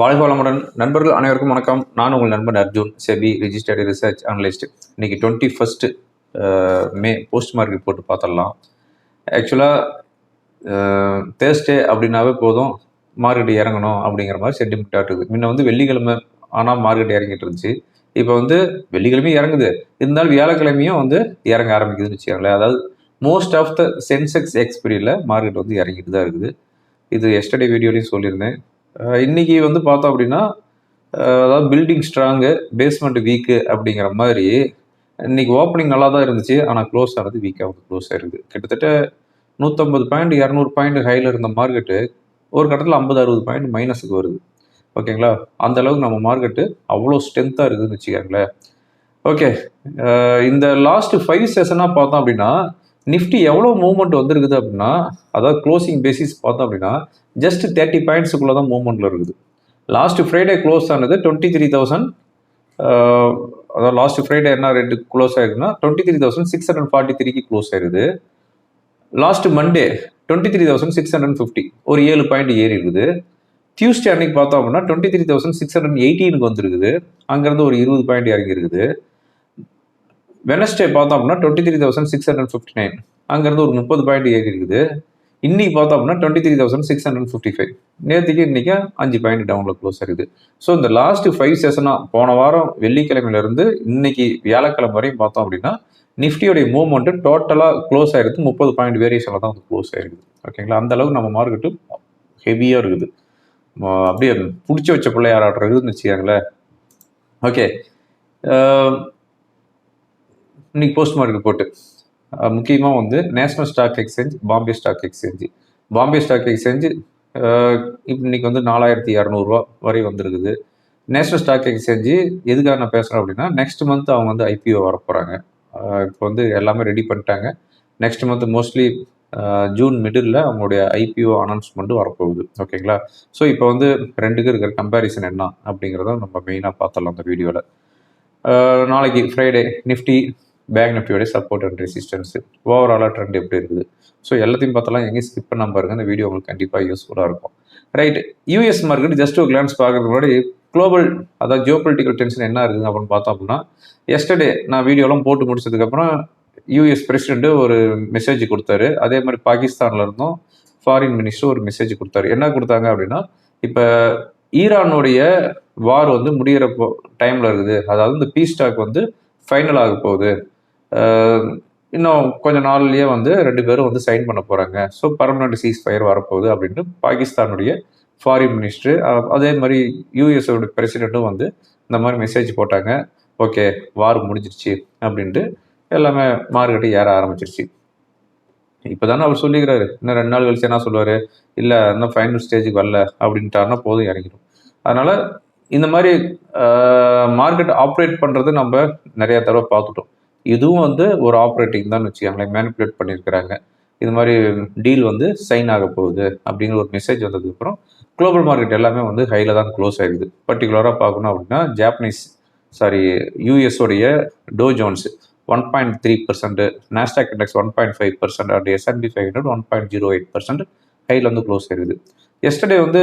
வாழ்க வளமுடன் நண்பர்கள் அனைவருக்கும் வணக்கம். நான் உங்கள் நண்பன் Arjun, SEBI registered research analyst. இன்னைக்கு 21 மே போஸ்ட் மார்க்கெட் போட்டு பார்த்துடலாம். ஆக்சுவலாக தேர்ஸ்டே அப்படின்னாவே போதும் மார்க்கெட் இறங்கணும் அப்படிங்கிற மாதிரி சென்டிமெண்ட்டாக இருக்குது. முன்ன வந்து வெள்ளிக்கிழமை ஆனால் மார்க்கெட் இறங்கிட்டு இருந்துச்சு. இப்போ வந்து வெள்ளிக்கிழமையும் இறங்குது, இருந்தாலும் வியாழக்கிழமையும் வந்து இறங்க ஆரம்பிக்குதுன்னு வச்சுக்கோங்களேன். அதாவது மோஸ்ட் ஆஃப் த சென்செக்ஸ் எக்ஸ்பிரியில் மார்க்கெட் வந்து இறங்கிட்டு தான் இருக்குது. இது எஸ்டர்டே வீடியோலையும் சொல்லியிருந்தேன். இன்னைக்கு வந்து பார்த்தோம் அப்படின்னா அதாவது பில்டிங் ஸ்ட்ராங்கு பேஸ்மெண்ட் வீக்கு அப்படிங்கிற மாதிரி இன்னைக்கு ஓப்பனிங் நல்லா தான் இருந்துச்சு, ஆனால் க்ளோஸ் ஆனது வீக்காக வந்து க்ளோஸ் ஆயிருக்குது. கிட்டத்தட்ட 150 பாயிண்ட் 200 பாயிண்ட் ஹையில் இருந்த மார்க்கெட்டு ஒரு கட்டத்தில் 50-60 பாயிண்ட் மைனஸுக்கு வருது. ஓகேங்களா, அந்த அளவுக்கு நம்ம மார்க்கெட்டு அவ்வளோ ஸ்ட்ரென்த்தாக இருக்குதுன்னு வச்சுக்கோங்களேன். ஓகே, இந்த லாஸ்ட் 5 செஷனாக பார்த்தோம் அப்படின்னா நிஃப்டி எவ்வளோ மூவ்மெண்ட் வந்திருக்குது அப்படின்னா, அதாவது க்ளோசிங் பேசிஸ் பார்த்தோம் அப்படின்னா ஜஸ்ட் 30 பாயிண்ட்ஸுக்குள்ளே தான் மூவ்மெண்ட்டில் இருக்குது. லாஸ்ட் ஃப்ரைடே க்ளோஸ் ஆனது 23,000. அதாவது லாஸ்ட் ஃப்ரைடே என்ன ரேட்டு க்ளோஸ் ஆயிருக்குன்னா 23,643க்கு க்ளோஸ் ஆயிருக்குது. லாஸ்ட் மண்டே 23,650, ஒரு 7 பாயிண்ட் ஏறி இருக்குது. டியூஸ்டே அன்னைக்கு பார்த்தோம் அப்படின்னா 23,618க்கு வந்துருக்குது, அங்கேருந்து ஒரு 20 பாயிண்ட் இறங்கி இருக்குது. வெனஸ்டே பார்த்தோம் அப்படின்னா 23,659, அங்கேருந்து ஒரு 30 பாயிண்ட் ஏறி இருக்குது. இன்னைக்கு பார்த்தோம் அப்படின்னா 23,655, நேற்றுக்கு இன்னைக்கு 5 பாயிண்ட் டவுனில் க்ளோஸ் ஆகுது. ஸோ இந்த லாஸ்ட் 5 செஷனாக போன வாரம் வெள்ளிக்கிழமையிலேருந்து இன்னைக்கு வியாழக்கிழமை வரையும் பார்த்தோம் அப்படின்னா நிஃப்டியோடைய மூவ்மெண்ட்டு டோட்டலாக க்ளோஸ் ஆகிருக்கு 30 பாயிண்ட் வேரியேஷனில் தான் வந்து க்ளோஸ் ஆகிருக்குது. ஓகேங்களா, அந்த அளவுக்கு நம்ம மார்க்கெட்டு ஹெவியாக இருக்குது, அப்படியே பிடிச்சி வச்ச பிள்ளையாராடுறதுன்னு வச்சுக்காங்களேன். ஓகே, இன்னைக்கு போஸ்ட் மார்க்கெட் போட்டு முக்கியமாக வந்து national stock exchange, Bombay stock exchange. Bombay stock exchange இன்னைக்கு வந்து 4,200 வரை வந்துருக்குது. நேஷனல் ஸ்டாக் எக்ஸ்சேஞ்சு எதுக்காக நான் பேசுகிறேன் அப்படின்னா, நெக்ஸ்ட் மந்த் அவங்க வந்து ஐபிஓ வர போகிறாங்க. இப்போ வந்து எல்லாமே ரெடி பண்ணிட்டாங்க. Next month mostly June middle அவங்களுடைய ஐபிஓ அனௌன்ஸ்மெண்ட்டு வரப்போகுது. ஓகேங்களா, ஸோ இப்போ வந்து ரெண்டுக்கு இருக்கிற கம்பேரிசன் என்ன அப்படிங்கிறத நம்ம மெயினாக பார்த்துடலாம் அந்த வீடியோவில். நாளைக்கு ஃப்ரைடே நிஃப்டி பேங்க் நிஃப்டியோடைய சப்போர்ட் அண்ட் ரெசிஸ்டன்ஸு, ஓவராலாக ட்ரெண்ட் எப்படி இருக்குது, ஸோ எல்லாத்தையும் பார்த்தலாம். எங்கேயும் ஸ்கிப் பண்ணாமல் பாருங்க, இந்த வீடியோ உங்களுக்கு கண்டிப்பாக யூஸ்ஃபுல்லாக இருக்கும். ரைட், யூஎஸ் மார்க்கெட் ஜஸ்ட் ஒரு கிளான்ஸ் பார்க்கறதுக்கு முன்னாடி குளோபல் அதாவது ஜியோபொலிட்டிக்கல் டென்ஷன் என்ன இருக்குது அப்படின்னு பார்த்தோம் அப்படின்னா, எஸ்டர்டே நான் வீடியோலாம் போட்டு முடிச்சதுக்கப்புறம் யூஎஸ் பிரசிடென்ட்டு ஒரு மெசேஜ் கொடுத்தாரு. அதே மாதிரி பாகிஸ்தானில் இருந்தும் ஃபாரின் மினிஸ்டர் ஒரு மெசேஜ் கொடுத்தாரு. என்ன கொடுத்தாங்க அப்படின்னா, இப்போ ஈரானுடைய வார் வந்து முடிகிற டைமில் இருக்குது, அதாவது இந்த பீஸ் டாக் வந்து ஃபைனல் ஆக போகுது, இன்னும் கொஞ்சம் நாள்லயே வந்து 2 பேரும் வந்து சைன் பண்ண போகிறாங்க, ஸோ பர்மனெண்ட் சீஸ் ஃபயர் வரப்போகுது அப்படின்ட்டு பாகிஸ்தானுடைய ஃபாரின் மினிஸ்டர், அதே மாதிரி யூஎஸோட பிரசிடெண்ட்டும் வந்து இந்த மாதிரி மெசேஜ் போட்டாங்க. ஓகே, வார் முடிஞ்சிருச்சு அப்படின்ட்டு எல்லாமே மார்க்கெட்டு ஏற ஆரம்பிச்சிருச்சு. இப்போ தானே அவர் சொல்லிக்கிறாரு, இன்னும் 2 நாள் கழிச்சு என்ன சொல்லுவார், இல்லை இன்னும் ஃபைனல் ஸ்டேஜுக்கு வரல அப்படின்ட்டாருன்னா போதும் இறங்கிடும். அதனால் இந்த மாதிரி மார்க்கெட் ஆப்ரேட் பண்ணுறது நம்ம நிறைய தடவை பார்த்துட்டோம். இதுவும் வந்து ஒரு ஆப்ரேட்டிங் தான் வச்சுக்கோங்களேன். மேனிப்புலேட் பண்ணியிருக்கிறாங்க. இது மாதிரி டீல் வந்து சைன் ஆக போகுது அப்படிங்கிற ஒரு மெசேஜ் வந்ததுக்கப்புறம் குளோபல் மார்க்கெட் எல்லாமே வந்து ஹையில் தான் க்ளோஸ் ஆகிடுது. பர்டிகுலராக பார்க்கணும் அப்படின்னா யூஎஸோடைய Dow Jones 1.3%, Nasdaq index 1.5%, and S&P 500 1.08% ஹையில் வந்து க்ளோஸ் ஆகிடுது. எஸ்டர்டே வந்து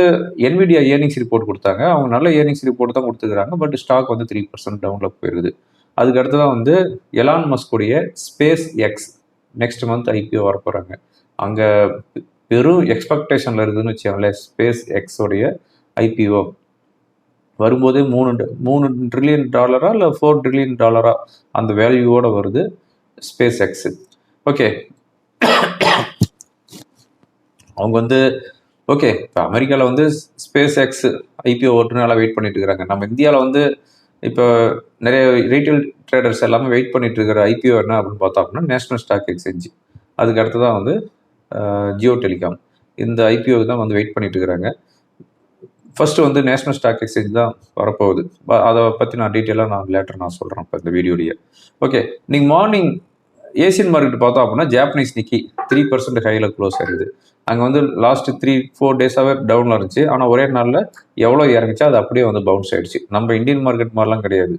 என்விடியா ஏர்னிங்ஸ் ரிப்போர்ட் கொடுத்தாங்க. அவங்க நல்ல ஏர்னிங்ஸ் ரிப்போர்ட் தான் கொடுத்துக்கிறாங்க, பட் ஸ்டாக் வந்து 3% டவுனில் போயிருக்குது. அதுக்கு அடுத்து தான் வந்து எலான் மஸ்குடைய SpaceX next month IPO வர போகிறாங்க. அங்கே பெரும் எக்ஸ்பெக்டேஷனில் இருக்குதுன்னு வச்சுக்கோங்களேன். ஸ்பேஸ் எக்ஸோடைய ஐபிஓ வரும்போதே $3 ட்ரில்லியன் இல்லை $4 ட்ரில்லியன் அந்த வேல்யூவோடு வருது ஸ்பேஸ் எக்ஸு. ஓகே, அவங்க வந்து ஓகே, இப்போ அமெரிக்காவில் வந்து ஸ்பேஸ் எக்ஸ் ஐபிஓ ஓட்டுனால வெயிட் பண்ணிட்டு இருக்கிறாங்க. நம்ம இந்தியாவில் வந்து இப்போ நிறைய ரீட்டைல் ட்ரேடர்ஸ் எல்லாமே வெயிட் பண்ணிட்டு இருக்கிற ஐபிஓ என்ன அப்படின்னு பார்த்தோம் அப்படின்னா நேஷனல் ஸ்டாக் எக்ஸ்சேஞ்சு. அதுக்கு அடுத்து தான் வந்து ஜியோ டெலிகாம், இந்த ஐபிஓ தான் வந்து வெயிட் பண்ணிட்டு இருக்கிறாங்க. ஃபர்ஸ்ட் வந்து நேஷனல் ஸ்டாக் எக்ஸ்சேஞ்ச் தான் வரப்போகுது. அதை பற்றி நான் டீட்டெயிலாக லேட்டர் நான் சொல்கிறேன் இப்போ இந்த வீடியோடைய. ஓகே, நீங்கள் மார்னிங் ஏசியன் மார்க்கெட் பார்த்தோம் அப்படின்னா ஜாப்பனீஸ் நிக்கி 3% ஹையில் க்ளோஸ் ஆகிடுது. அங்கே வந்து லாஸ்ட் 3-4 டேஸாகவே டவுனில் இருந்துச்சு, ஆனால் ஒரே நாளில் எவ்வளோ இறங்குச்சோ அது அப்படியே வந்து பவுன்ஸ் ஆகிடுச்சு. நம்ம இந்தியன் மார்க்கெட் மாதிரிலாம் கிடையாது,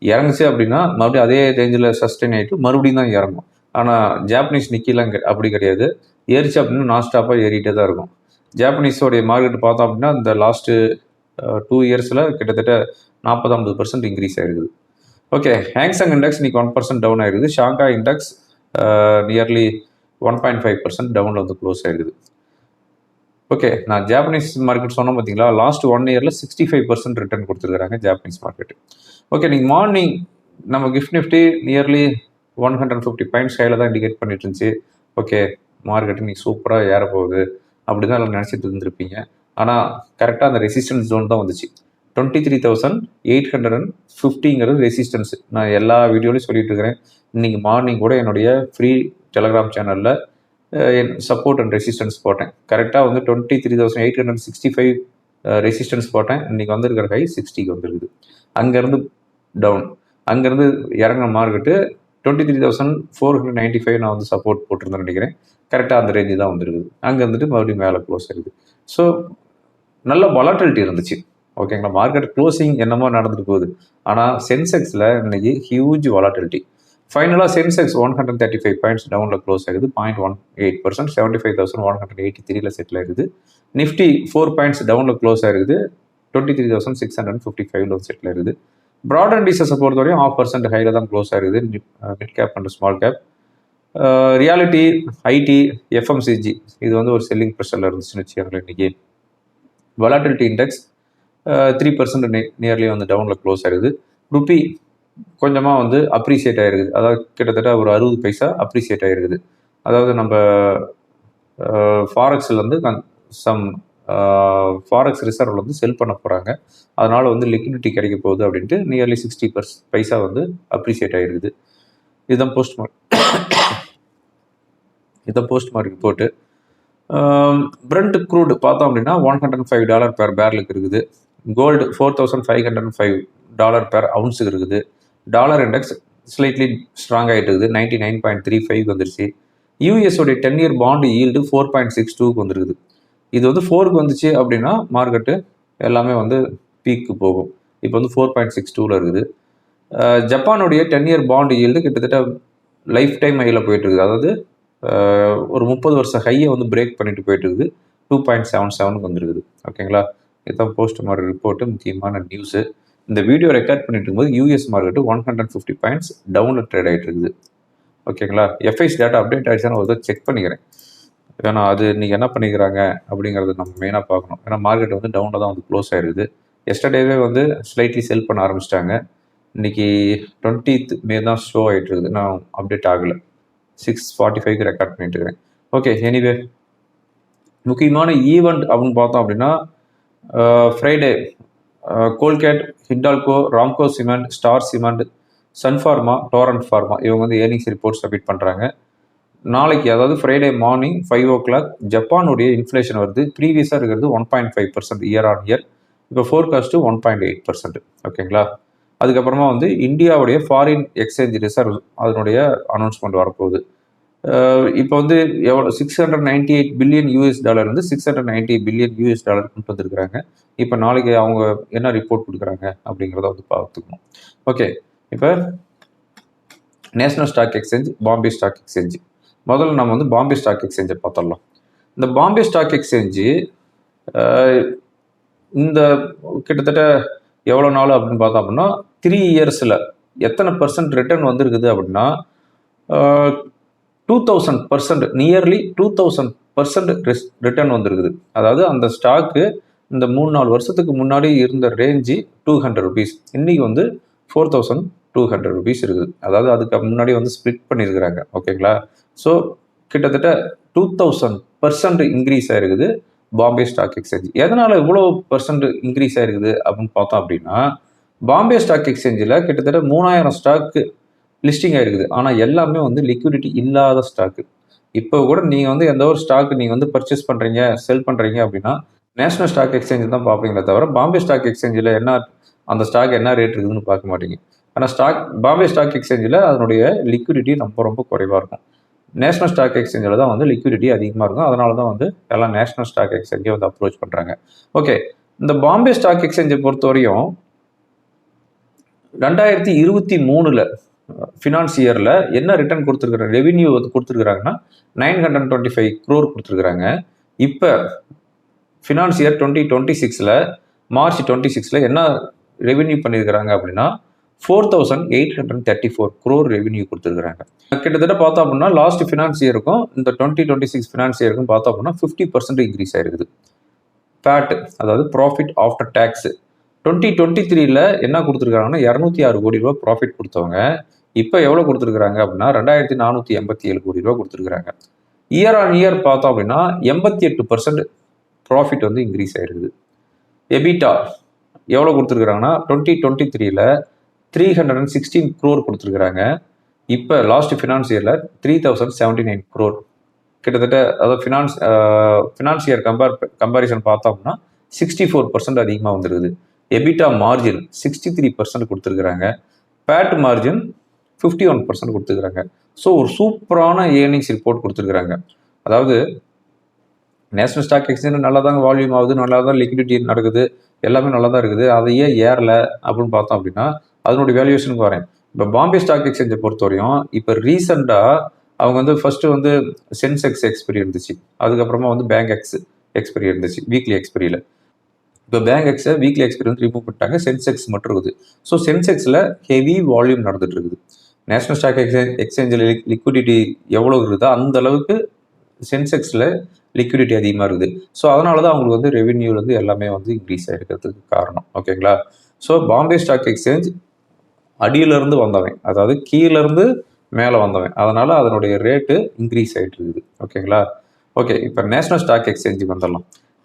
இறங்குச்சு அப்படின்னா மறுபடியும் அதே ரேஞ்சில் சஸ்டெயின் ஆகிட்டு மறுபடியும் தான் இறங்கும். ஆனால் ஜாப்பனீஸ் நிக்கிலாம் அப்படி கிடையாது, ஏறிச்சு அப்படின்னா நான் ஸ்டாப்பாக ஏறிட்டே தான் இருக்கும். ஜாப்பனீஸோடைய மார்க்கெட் பார்த்தோம் அப்படின்னா இந்த லாஸ்ட்டு 2 இயர்ஸில் கிட்டத்தட்ட 40-50% இன்க்ரீஸ் ஆயிருக்குது. ஓகே, ஹேங்சங் இண்டெக்ஸ் இன்னைக்கு 1% டவுன் ஆயிருக்குது. ஷாங்காய் இண்டெக்ஸ் நியர்லி 1.5% டவுனில் வந்து க்ளோஸ் ஆயிருக்குது. ஓகே, நான் ஜாப்பனீஸ் மார்க்கெட் சொன்னோம் பார்த்தீங்களா, லாஸ்ட் 1 இயரில் 65% ரிட்டர்ன் கொடுத்துருக்காங்க ஜாப்பனீஸ் மார்க்கெட். ஓகே, நீங்கள் மார்னிங் நம்ம கிஃப்ட் நிஃப்டி நியர்லி 150 பாயிண்ட்ஸ் கையில் தான் இண்டிகேட் பண்ணிட்டு இருந்துச்சு. ஓகே, மார்க்கெட்டு நீங்கள் சூப்பராக ஏற போகுது அப்படி தான் எல்லாம் நினச்சிட்டு இருந்திருப்பீங்க. ஆனால் கரெக்டாக அந்த ரெசிஸ்டன்ஸ் ஜோன் தான் வந்துச்சு. 23,850ங்கிறது ரெசிஸ்டன்ஸ். நான் எல்லா வீடியோலையும் சொல்லிட்டு இருக்கிறேன். இன்னைக்கு மார்னிங் கூட என்னுடைய ஃப்ரீ டெலகிராம் சேனலில் என் சப்போர்ட் அண்ட் ரெசிஸ்டன்ஸ் போட்டேன். கரெக்டாக வந்து 23,865 ரெசிஸ்டன்ஸ் போட்டேன். இன்னைக்கு வந்திருக்கிற ஹை 60க்கு வந்துருக்குது. அங்கேருந்து டவுன், அங்கேருந்து இறங்கின மார்க்கெட்டு 23,495 நான் வந்து சப்போர்ட் போட்டிருந்தேன்னு நினைக்கிறேன். கரெக்டாக அந்த ரேஞ்சு தான் வந்துருக்குது. அங்கே இருந்துட்டு மறுபடியும் மேலே க்ளோஸ் ஆகுது. ஸோ நல்ல வாலட்டிலிட்டி இருந்துச்சு. ஓகேங்களா, மார்க்கெட் க்ளோசிங் என்னமோ நடந்துட்டு போகுது. ஆனால் சென்செக்ஸில் இன்னைக்கு ஹியூஜ் வாலட்டிலிட்டி. ஃபைனலாக சென்செக்ஸ் 135 பாயிண்ட்ஸ் டவுனில் க்ளோஸ் ஆகுது. 0.18%, 75,183ல் செட்டில் ஆகுது. நிஃப்டி 4 பாயிண்ட்ஸ் டவுனில் க்ளோஸ் ஆகுது. 23,655ல் செட்டில் ஆகுது. ப்ராட் அண்ட் டிசஸை பொறுத்தவரையும் 0.5% ஹையில் தான் க்ளோஸ் ஆகுது. Mid cap and small cap. Realty, IT, FMCG இது வந்து ஒரு செல்லிங் ப்ரெஷரில் இருந்துச்சுன்னு வச்சுக்கோங்களேன். இன்னைக்கு வாலட்டிலிட்டி இண்டெக்ஸ் 3% நியர்லி வந்து டவுனில் க்ளோஸ் ஆகுது. ருப்பி கொஞ்சமாக வந்து அப்ரிசியேட் ஆகிருக்குது. அதாவது கிட்டத்தட்ட ஒரு 60 பைசா அப்ரிசியேட் ஆகிருக்குது. அதாவது நம்ம ஃபாரெக்ஸில் வந்து சம் ஃபாரெக்ஸ் ரிசர்வில் வந்து செல் பண்ண போகிறாங்க. அதனால் வந்து லிக்விடிட்டி கிடைக்க போகுது அப்படின்ட்டு நியர்லி 60 பைசா வந்து அப்ரிசியேட் ஆகிருக்குது. இதுதான் post mark report. Brent crude பார்த்தோம் அப்படின்னா $105 பெர் பேரலுக்கு இருக்குது. கோல்டு $4,505 பெர் அவுன்ஸுக்கு இருக்குது. டாலர் இண்டெக்ஸ் ஸ்லைட்லி ஸ்ட்ராங் ஆகிட்டு இருக்குது. 99.35 வந்துருச்சு. யூஎஸோடைய 10-year பாண்ட் ஈல்டு 4.62க்கு வந்துருக்குது. இது வந்து 4க்கு வந்துச்சு அப்படின்னா மார்க்கெட்டு எல்லாமே வந்து பீக்கு போகும். இப்போ வந்து 4.62ல் இருக்குது. ஜப்பானுடைய 10-year பாண்ட் ஈல்டு கிட்டத்தட்ட லைஃப் டைம் ஹையில் போயிட்டு இருக்குது. அதாவது ஒரு 30 வருஷ ஹையை வந்து பிரேக் பண்ணிட்டு போயிட்டு இருக்குது. 2.77க்கு வந்துருக்குது. ஓகேங்களா, இதுதான் போஸ்ட் மார்க்கெட் ரிப்போர்ட்டு. முக்கியமான நியூஸு. இந்த வீடியோ ரெக்கார்ட் பண்ணிட்டு இருக்கும்போது யூஎஸ் மார்க்கெட்டு 150 பாயிண்ட்ஸ் டவுனில் ட்ரேட் ஆகிட்டு இருக்குது. ஓகேங்களா, எஃப்ஐஸ் டேட்டா அப்டேட் ஆகிடுச்சான்னு ஒரு செக் பண்ணிக்கிறேன். ஏன்னா அது இன்றைக்கி என்ன பண்ணிக்கிறாங்க அப்படிங்கிறத நம்ம மெயினாக பார்க்கணும். ஏன்னா மார்க்கெட் வந்து டவுனில் தான் வந்து க்ளோஸ் ஆகிருக்குது. எஸ்டர்டேவே வந்து ஸ்லைட்லி செல் பண்ண ஆரம்பிச்சிட்டாங்க. இன்றைக்கி 20th மே தான் ஷோ ஆகிட்டு இருக்குது. நான் அப்டேட் ஆகலை. 6:45க்கு ரெக்கார்ட் பண்ணிட்டு இருக்கிறேன். ஓகே, எனிவே முக்கியமான ஈவெண்ட் அப்படின்னு பார்த்தோம் அப்படின்னா Friday Colgate, Hindalco, Ramco cement, star cement, Sun Pharma, Torrent pharma இவங்க வந்து ஏர்னிங்ஸ் ரிப்போர்ட் சப்மிட் பண்ணுறாங்க. நாளைக்கு அதாவது ஃப்ரைடே மார்னிங் 5 o'clock ஜப்பானுடைய இன்ஃப்ளேஷன் வருது. ப்ரீவியஸாக இருக்கிறது 1.5% இயர் ஆன் இயர். இப்போ ஃபோர்காஸ்ட்டு 1.8%. ஓகேங்களா, அதுக்கப்புறமா வந்து இந்தியாவுடைய ஃபாரின் எக்ஸ்சேஞ்ச் ரிசர்வ் அதனுடைய அனௌன்ஸ்மெண்ட் வரப்போகுது. இப்போ வந்து எவ்வளோ $698 பில்லியன் இருந்து $698 பில்லியன் கொண்டு வந்திருக்கிறாங்க. இப்போ நாளைக்கு அவங்க என்ன ரிப்போர்ட் கொடுக்குறாங்க அப்படிங்கிறத வந்து பார்த்துக்கணும். ஓகே, இப்போ national stock exchange, Bombay stock exchange. முதல்ல நம்ம வந்து பாம்பே ஸ்டாக் எக்ஸ்சேஞ்சை பார்த்துடலாம். இந்த பாம்பே ஸ்டாக் எக்ஸ்சேஞ்சு இந்த கிட்டத்தட்ட எவ்வளோ நாள் அப்படின்னு பார்த்தோம் அப்படின்னா 3 இயர்ஸில் எத்தனை % ரிட்டர்ன் வந்திருக்குது அப்படின்னா 2000%, நியர்லி 2000% ரிட்டர்ன் வந்திருக்குது. அதாவது அந்த ஸ்டாக்கு இந்த 3-4 வருஷத்துக்கு முன்னாடி இருந்த ரேஞ்சு ₹200, இன்னைக்கு வந்து ₹4200 இருக்குது. அதாவது அதுக்கு முன்னாடி வந்து ஸ்ப்ளிட் பண்ணியிருக்கிறாங்க. ஓகேங்களா, ஸோ கிட்டத்தட்ட 2000% இன்க்ரீஸ் ஆயிருக்குது பாம்பே ஸ்டாக் எக்ஸ்சேஞ்ச். எதனால் இவ்வளோ % இன்க்ரீஸ் ஆயிருக்குது அப்படின்னு பார்த்தோம் அப்படின்னா பாம்பே ஸ்டாக் எக்ஸ்சேஞ்சில் கிட்டத்தட்ட 3000 ஸ்டாக்கு லிஸ்டிங் ஆயிருக்குது. ஆனால் எல்லாமே வந்து லிக்விடிட்டி இல்லாத ஸ்டாக்கு. இப்போ கூட நீங்கள் வந்து எந்த ஒரு ஸ்டாக்கு நீங்கள் வந்து பர்ச்சேஸ் பண்ணுறீங்க, செல் பண்ணுறீங்க அப்படின்னா நேஷனல் ஸ்டாக் எக்ஸ்சேஞ்ச் தான் பார்ப்பீங்களே தவிர பாம்பே ஸ்டாக் எக்ஸ்சேஞ்சில் என்ன அந்த ஸ்டாக் என்ன ரேட் இருக்குதுன்னு பார்க்க மாட்டீங்க. ஆனால் பாம்பே ஸ்டாக் எக்ஸ்சேஞ்சில் அதனுடைய லிக்விடிட்டி ரொம்ப ரொம்ப குறைவாக இருக்கும். நேஷனல் ஸ்டாக் எக்ஸ்சேஞ்சில் தான் வந்து லிக்விடிட்டி அதிகமாக இருக்கும். அதனால தான் வந்து எல்லாம் நேஷனல் ஸ்டாக் எக்ஸ்சேஞ்சை வந்து அப்ரோச் பண்ணுறாங்க. ஓகே, இந்த பாம்பே ஸ்டாக் எக்ஸ்சேஞ்சை பொறுத்தவரையும் 2023 ஃபினான்ஸ் இயரில் என்ன ரிட்டர்ன் கொடுத்துருக்குறாங்க, ரெவின்யூ வந்து கொடுத்துருக்குறாங்கன்னா 925 crore கொடுத்துருக்குறாங்க. இப்போ ஃபினான்ஸ் இயர் 2026 மார்ச் 26ல் என்ன ரெவென்யூ பண்ணியிருக்கிறாங்க அப்படின்னா 4,834 crore ரெவென்யூ கொடுத்துருக்காங்க. கிட்டத்தட்ட பார்த்தோம் அப்படின்னா லாஸ்ட் ஃபினான்ஸ் இயருக்கும் இந்த 2026 ஃபினான்ஸ் இயருக்கும் பார்த்தோம் அப்படின்னா 50% இன்க்ரீஸ் ஆயிருக்குது. பேட், அதாவது ப்ராஃபிட் ஆஃப்டர் டேக்ஸ், 2023ல என்ன கொடுத்துருக்காங்கன்னா 206 கோடி ரூபா ப்ராஃபிட் கொடுத்தவங்க இப்போ எவ்வளோ கொடுத்துருக்காங்க அப்படின்னா 2,487 கோடி ரூபா கொடுத்துருக்காங்க. இயர் ஆன் இயர் பார்த்தோம் அப்படின்னா 88% ப்ராஃபிட் வந்து இன்க்ரீஸ் ஆயிருக்குது. எபிட்டா எவ்வளோ கொடுத்துருக்குறாங்கன்னா 2023ல 316 crore கொடுத்துருக்குறாங்க. இப்போ லாஸ்ட் ஃபினான்ஸ் இயரில் 3,079 crore. கிட்டத்தட்ட அதாவது ஃபினான்ஸ் இயர் கம்பேரிசன் பார்த்தோம்னா 64% அதிகமாக வந்துருக்குது. எபிட்டா மார்ஜின் 63% கொடுத்துருக்குறாங்க. பேட் மார்ஜின் 51% கொடுத்துருக்குறாங்க. ஸோ ஒரு சூப்பரான ஏர்னிங்ஸ் ரிப்போர்ட் கொடுத்துருக்குறாங்க. அதாவது நேஷனல் ஸ்டாக் எக்ஸ்சேஞ்ச் நல்லா தாங்க வால்யூம் ஆகுது, நல்லா தான் லிக்விடிட்டி நடக்குது, எல்லாமே நல்லா தான் இருக்குது. அதையே ஏறல அப்படின்னு பார்த்தோம் அப்படின்னா அதனுடைய வேல்யூஷனுக்கு வரேன். இப்போ பாம்பே ஸ்டாக் எக்ஸ்சேஞ்சை பொறுத்தவரையும் இப்போ ரீசெண்டாக அவங்க வந்து ஃபர்ஸ்ட்டு வந்து சென்செக்ஸ் எக்ஸ்பெரி இருந்துச்சு, அதுக்கப்புறமா வந்து பேங்க் எக்ஸ்பெரி இருந்துச்சு வீக்லி எக்ஸ்பெரியில். இப்போ பேங்க் எக்ஸை வீக்லி எக்ஸ்பெரி வந்து ரிமூவ் பண்ணிட்டாங்க, சென்செக்ஸ் மட்டும் இருக்குது. ஸோ சென்செக்ஸில் ஹெவி வால்யூம் நடந்துட்டு இருக்குது. நேஷனல் ஸ்டாக் எக்ஸ்சேஞ்சில் லிக்விடிட்டி எவ்வளோ இருக்குதோ அந்த அளவுக்கு சென்செக்ஸில் லிக்விடிட்டி அதிகமாக இருக்குது. ஸோ அதனால தான் அவங்களுக்கு வந்து ரெவென்யூவில் வந்து எல்லாமே வந்து இன்க்ரீஸ் ஆகிருக்கிறதுக்கு காரணம். ஓகேங்களா? ஸோ பாம்பே ஸ்டாக் எக்ஸ்சேஞ்ச் அடியிலேருந்து வந்தவன், அதாவது கீழேருந்து மேலே வந்தவன், அதனால் அதனுடைய ரேட்டு இன்க்ரீஸ் ஆகிட்டு இருக்குது. ஓகேங்களா? ஓகே, இப்போ நேஷனல் ஸ்டாக் எக்ஸ்சேஞ்சுக்கு வந்துடலாம்.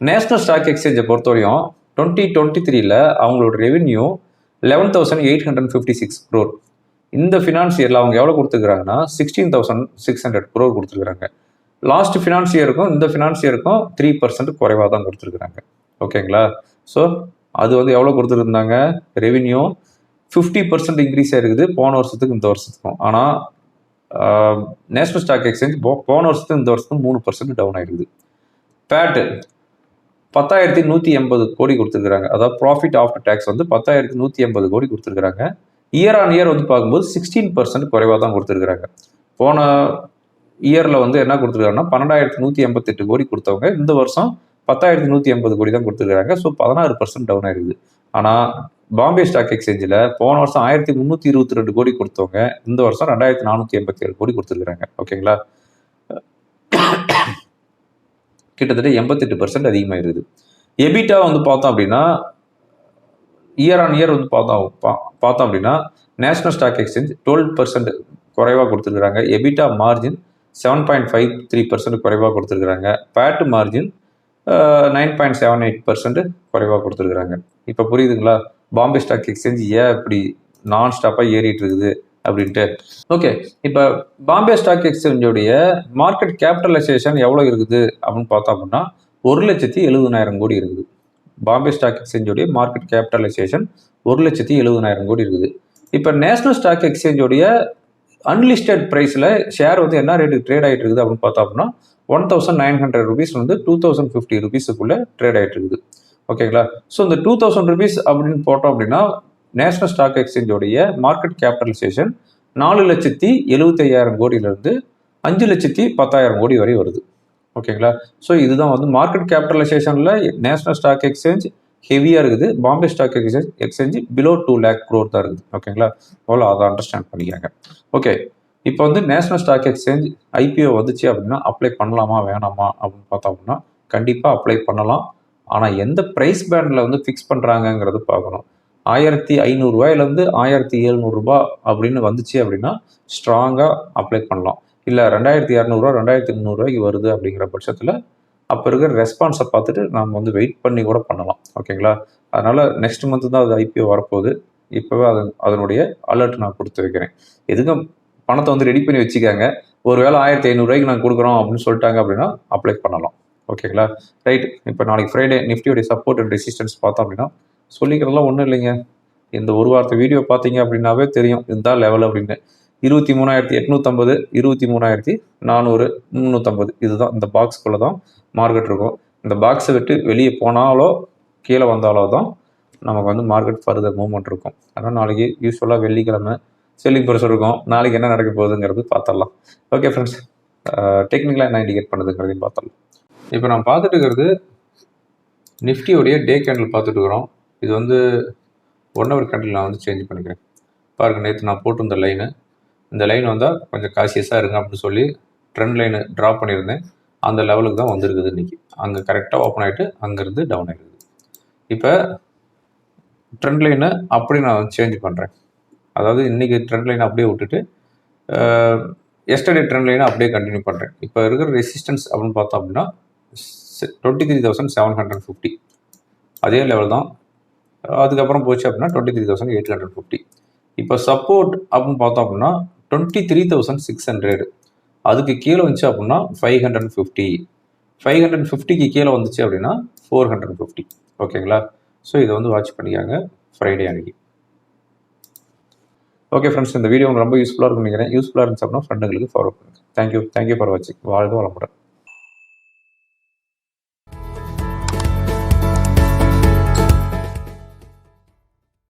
நேஷனல் ஸ்டாக் எக்ஸ்சேஞ்சை பொறுத்தவரையும் 2023ல அவங்களோட ரெவென்யூ 11,856 crore. இந்த ஃபினான்ஸ் இயரில் அவங்க எவ்வளோ கொடுத்துருக்குறாங்கன்னா 16,600 crore கொடுத்துருக்குறாங்க. லாஸ்ட் ஃபினான்ஸ் இயருக்கும் இந்த ஃபினான்ஸ் இயருக்கும் 3% குறைவாக தான் கொடுத்துருக்குறாங்க. ஓகேங்களா? ஸோ அது வந்து எவ்வளோ கொடுத்துருந்தாங்க, ரெவென்யூ 50% இன்க்ரீஸ் ஆகிருக்குது போன வருஷத்துக்கு இந்த வருஷத்துக்கும். ஆனால் நேஷனல் ஸ்டாக் எக்ஸ்சேஞ்ச் போன வருஷத்துக்கு இந்த வருஷத்துக்கு 3% டவுன் ஆகிருக்குது. பேட்டு 10,180 கோடி கொடுத்துருக்குறாங்க. அதாவது ப்ராஃபிட் ஆஃப்டர் டேக்ஸ் வந்து 10,180 கோடி கொடுத்துருக்குறாங்க. இயர் ஆன் இயர் வந்து பார்க்கும்போது 16% குறைவாக தான் கொடுத்துருக்குறாங்க. போன இயரில் வந்து என்ன கொடுத்துருக்காங்கன்னா 12,188 கோடி கொடுத்தவங்க இந்த வருஷம் 10,180 கோடி தான் கொடுத்துருக்காங்க. ஸோ 16% டவுன் ஆயிருக்குது. ஆனால் பாம்பே ஸ்டாக் எக்ஸ்சேஞ்சில் போன வருஷம் 1,322 கோடி கொடுத்தவங்க இந்த வருஷம் 2,487 கோடி கொடுத்துருக்காங்க. ஓகேங்களா? கிட்டத்தட்ட 88% அதிகமாக இருக்குது. எபிட்டா வந்து பார்த்தோம் அப்படின்னா இயர் ஆன் இயர் வந்து பார்த்தோம் அப்படின்னா நேஷனல் ஸ்டாக் எக்ஸ்சேஞ்ச் 12% குறைவாக கொடுத்துருக்குறாங்க. எபிட்டா மார்ஜின் 7.53% குறைவாக கொடுத்துருக்குறாங்க. பேட் மார்ஜின் 9.78% குறைவாக கொடுத்துருக்குறாங்க. இப்போ புரியுதுங்களா பாம்பே ஸ்டாக் எக்ஸ்சேஞ்ச் ஏன் இப்படி நான் ஸ்டாப்பாக ஏறிட்டு இருக்குது அப்படின்ட்டு? ஓகே, இப்போ பாம்பே ஸ்டாக் எக்ஸ்சேஞ்சோடைய மார்க்கெட் கேபிட்டலைசேஷன் எவ்வளோ இருக்குது அப்படின்னு பார்த்தோம் அப்படின்னா 1,70,70,000 கோடி இருக்குது. பாம்பே ஸ்டாக் எக்ஸ்சேஞ்சோடைய மார்க்கெட் கேபிட்டலைசேஷன் 1,70,70,000 கோடி இருக்குது. இப்போ நேஷனல் ஸ்டாக் எக்ஸ்சேஞ்சோடைய அன்லிஸ்டட் ப்ரைஸில் ஷேர் வந்து என்ன ரேட்டுக்கு ட்ரேட் ஆகிட்டு இருக்குது அப்படின்னு பார்த்தோம் அப்படின்னா 1,900 rupees வந்து 2,050 rupeesக்குள்ளே ட்ரேட் ஆகிட்டு இருக்குது. ஓகேங்களா? ஸோ இந்த 2,000 rupees அப்படின்னு போட்டோம் அப்படின்னா நேஷனல் ஸ்டாக் எக்ஸ்சேஞ்சோடைய மார்க்கெட் கேபிட்டலைசேஷன் 4,75,000 கோடியிலிருந்து 5,10,000 கோடி வரை வருது. ஓகேங்களா? ஸோ இதுதான் வந்து மார்க்கெட் கேபிட்டலைசேஷனில் நேஷனல் ஸ்டாக் எக்ஸ்சேஞ்ச் ஹெவியாக இருக்குது. Bombay stock exchange below 2 lakh crore தான் இருக்குது. ஓகேங்களா? அவ்வளோ அதை அண்டர்ஸ்டாண்ட் பண்ணிக்கிறாங்க. ஓகே, இப்போ வந்து நேஷனல் ஸ்டாக் எக்ஸ்சேஞ்ச் ஐபிஓ வந்துச்சு அப்படின்னா அப்ளை பண்ணலாமா வேணாமா அப்படின்னு பார்த்தோம் அப்படின்னா கண்டிப்பாக அப்ளை பண்ணலாம். ஆனால் எந்த ப்ரைஸ் பேண்டில் வந்து ஃபிக்ஸ் பண்ணுறாங்கங்கிறது பார்க்கணும். 1,500 1,700 ரூபாய் அப்படின்னு வந்துச்சு அப்படின்னா ஸ்ட்ராங்காக அப்ளை பண்ணலாம். இல்லை 2,200 2,300 வருது அப்படிங்கிற பட்சத்தில் அப்போ இருக்கிற ரெஸ்பான்ஸை பார்த்துட்டு நம்ம வந்து வெயிட் பண்ணி கூட பண்ணலாம். ஓகேங்களா? அதனால் நெக்ஸ்ட் மந்த் தான் அது ஐபிஓ வரப்போகுது. இப்போவே அதனுடைய அலர்ட் நான் கொடுத்து வைக்கிறேன். எதுக்கும் பணத்தை வந்து ரெடி பண்ணி வச்சுக்காங்க. ஒருவேளை 1,500 நாங்கள் கொடுக்குறோம் அப்படின்னு சொல்லிட்டாங்க அப்படின்னா அப்ளை பண்ணலாம். ஓகேங்களா? ரைட். இப்போ நாளைக்கு ஃப்ரைடே நிஃப்டியோடைய சப்போர்ட் அண்ட் ரெசிஸ்டன்ஸ் பார்த்தோம் அப்படின்னா சொல்லிக்கிறதெல்லாம் ஒன்றும் இல்லைங்க. இந்த ஒரு வாரத்தை வீடியோ பார்த்தீங்க அப்படின்னாவே தெரியும் இதுதான் லெவல் அப்படின்னு. 23,850 23,400 350 இதுதான் இந்த பாக்ஸ்குள்ளே தான் மார்க்கெட் இருக்கும். இந்த பாக்ஸை விட்டு வெளியே போனாலோ கீழே வந்தாலோ தான் நமக்கு வந்து மார்க்கெட் ஃபர்தர் மூவ்மெண்ட் இருக்கும். அதனால் நாளைக்கு யூஸ்வலாக வெள்ளிக்கிழமை செல்லிங் ப்ரெஷர் இருக்கும். நாளைக்கு என்ன நடக்க போகுதுங்கிறது பார்த்துடலாம். ஓகே ஃப்ரெண்ட்ஸ், டெக்னிக்கலாக என்ன இண்டிகேட் பண்ணுதுங்கிறதையும் பார்த்துடலாம். இப்போ நான் பார்த்துட்டு இருக்கிறது நிஃப்டியோடைய டே கேண்டில் பார்த்துட்டு இருக்கிறோம். இது வந்து 1 ஹவர் கேண்டில் நான் வந்து சேஞ்ச் பண்ணிக்கிறேன். பாருங்கள், நேற்று நான் போட்டிருந்த லைனு, இந்த லைன் வந்தால் கொஞ்சம் காசியஸாக இருங்க அப்படின்னு சொல்லி ட்ரெண்ட் லைனு ட்ரா பண்ணியிருந்தேன். அந்த லெவலுக்கு தான் வந்திருக்குது இன்றைக்கி. அங்கே கரெக்டாக ஓப்பன் ஆகிட்டு அங்கேருந்து டவுன் ஆகிடுது. இப்போ ட்ரெண்ட் லைனை அப்படி நான் சேஞ்ச் பண்ணுறேன். அதாவது இன்றைக்கி ட்ரெண்ட் லைனை அப்படியே விட்டுட்டு எஸ்டர்டே ட்ரெண்ட் லைனை அப்படியே கண்டினியூ பண்ணுறேன். இப்போ இருக்கிற ரெசிஸ்டன்ஸ் அப்படின்னு பார்த்தோம் அப்படின்னா 23,750 அதே லெவல் தான். அதுக்கப்புறம் போச்சு அப்படின்னா 23,850. இப்போ சப்போர்ட் அப்படின்னு பார்த்தோம் அப்படின்னா 23,600. அதுக்கு கீழே வந்துச்சு அப்படின்னா 550. 550க்கு கீழே வந்துச்சு அப்படின்னா 450. ஓகேங்களா? ஸோ இதை வந்து வாட்ச் பண்ணிக்காங்க ஃப்ரைடே அன்றைக்கி. ஓகே ஃப்ரெண்ட்ஸ், இந்த வீடியோ உங்களுக்கு ரொம்ப யூஸ்ஃபுல்லாக இருக்கும்னு நினைக்கிறேன். யூஸ்ஃபுல்லாக இருந்துச்சு அப்படின்னா ஃப்ரெண்டுங்களுக்கு ஃபாலோ பண்ணுங்கள். தேங்க்யூ ஃபார் வாட்சிங். வாழ்க வளமுடன்.